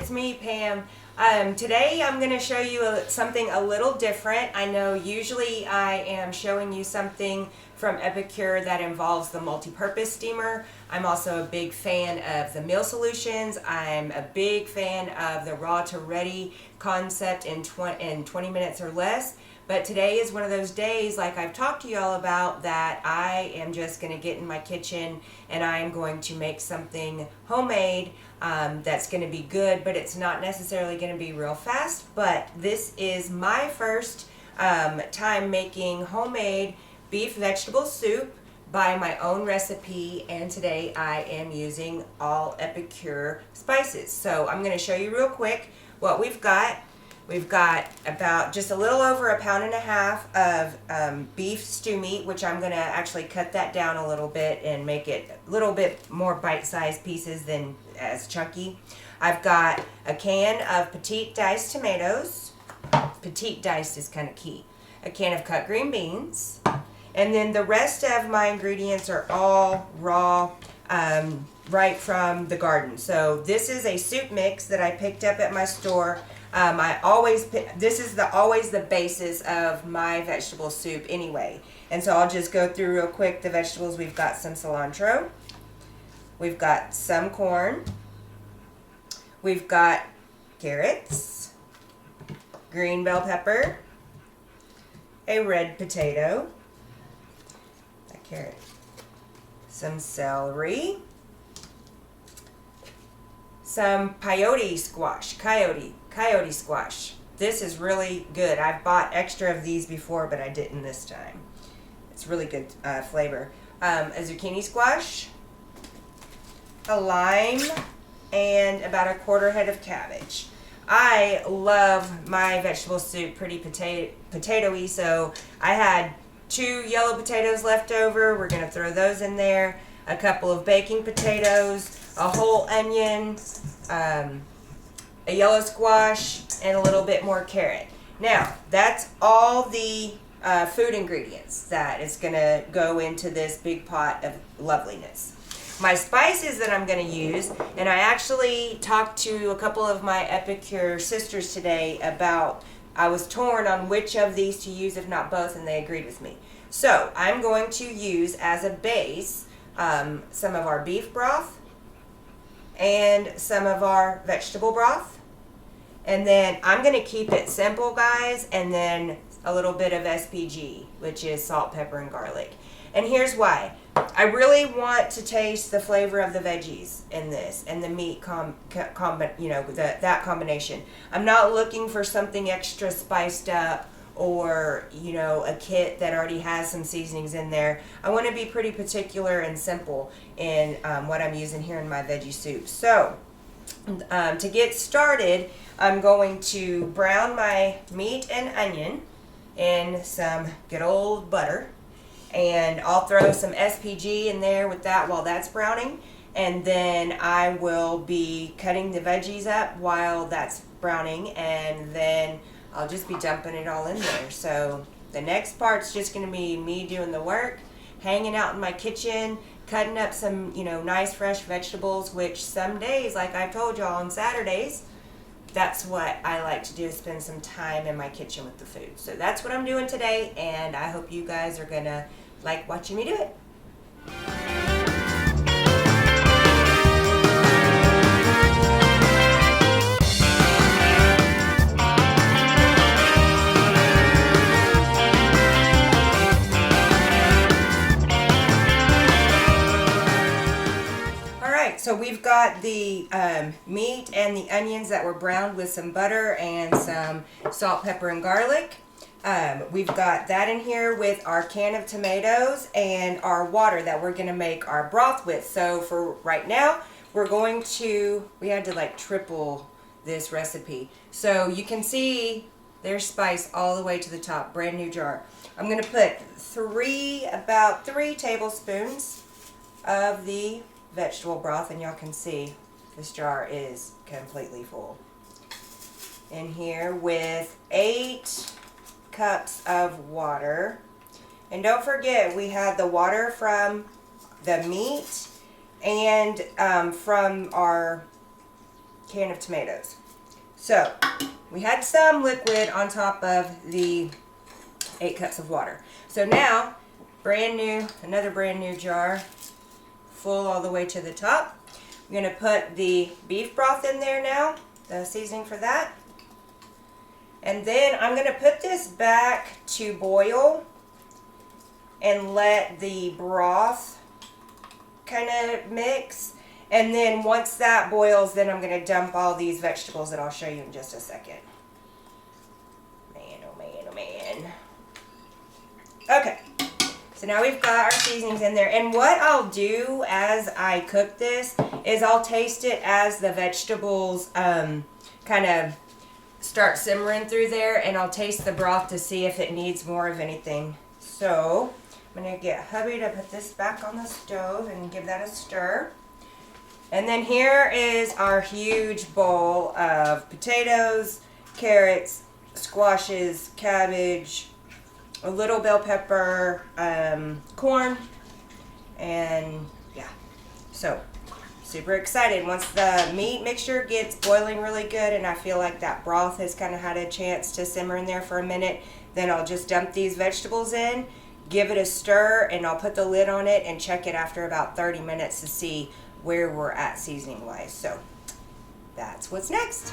it's me, Pam. Today I'm going to show you something a little different. I know usually I am showing you something from Epicure that involves the multi-purpose steamer. I'm also a big fan of the meal solutions. I'm a big fan of the raw to ready concept in 20 minutes or less. But today is one of those days, like I've talked to you all about, that I am just going to get in my kitchen and I am going to make something homemade that's going to be good, but it's not necessarily going to be real fast. But this is my first time making homemade beef vegetable soup by my own recipe, and today I am using all Epicure spices. So I'm going to show you real quick what we've got. We've got about just a little over 1.5 pounds of beef stew meat, which I'm going to actually cut that down a little bit and make it a little bit more bite-sized pieces than as chunky. I've got a can of petite diced tomatoes. Petite diced is kind of key. A can of cut green beans. And then the rest of my ingredients are all raw, right from the garden. So this is a soup mix that I picked up at my store. This is always the basis of my vegetable soup anyway. And so I'll just go through real quick the vegetables. We've got some cilantro. We've got some corn. We've got carrots, green bell pepper, a red potato, a carrot, some celery, some coyote squash. This is really good. I've bought extra of these before, but I didn't this time. It's really good flavor. A zucchini squash, a lime, and about a quarter head of cabbage. I love my vegetable soup pretty potato-y, so I had 2 yellow potatoes left over. We're going to throw those in there. A couple of baking potatoes, a whole onion, a yellow squash, and a little bit more carrot. Now, that's all the food ingredients that is going to go into this big pot of loveliness. My spices that I'm going to use, and I actually talked to a couple of my Epicure sisters today about, I was torn on which of these to use, if not both, and they agreed with me. So, I'm going to use as a base some of our beef broth and some of our vegetable broth. And then I'm going to keep it simple, guys, and then a little bit of SPG, which is salt, pepper, and garlic. And here's why. I really want to taste the flavor of the veggies in this and the meat that combination. I'm not looking for something extra spiced up or, a kit that already has some seasonings in there. I want to be pretty particular and simple in what I'm using here in my veggie soup. So, to get started, I'm going to brown my meat and onion in some good old butter. And I'll throw some SPG in there with that while that's browning. And then I will be cutting the veggies up while that's browning. And then I'll just be dumping it all in there. So the next part's just going to be me doing the work, hanging out in my kitchen, cutting up some, nice fresh vegetables, which some days, like I've told y'all on Saturdays, that's what I like to do, is spend some time in my kitchen with the food. So that's what I'm doing today, and I hope you guys are going to like watching me do it. So we've got the meat and the onions that were browned with some butter and some salt, pepper, and garlic. We've got that in here with our can of tomatoes and our water that we're going to make our broth with. So for right now, we had to triple this recipe. So you can see there's spice all the way to the top, brand new jar. I'm going to put about 3 tablespoons of the vegetable broth, and y'all can see this jar is completely full. In here with 8 cups of water. And don't forget, we had the water from the meat and from our can of tomatoes. So we had some liquid on top of the 8 cups of water. So now, another brand new jar, full all the way to the top. I'm going to put the beef broth in there now, the seasoning for that. And then I'm going to put this back to boil and let the broth kind of mix. And then once that boils, then I'm going to dump all these vegetables that I'll show you in just a second. Man, oh man, oh man. Okay, so now we've got our seasonings in there. And what I'll do as I cook this is I'll taste it as the vegetables kind of start simmering through there. And I'll taste the broth to see if it needs more of anything. So I'm going to get hubby to put this back on the stove and give that a stir. And then here is our huge bowl of potatoes, carrots, squashes, cabbage, a little bell pepper, corn, and yeah. So, super excited. Once the meat mixture gets boiling really good and I feel like that broth has kind of had a chance to simmer in there for a minute, then I'll just dump these vegetables in, give it a stir, and I'll put the lid on it and check it after about 30 minutes to see where we're at seasoning wise. So that's what's next.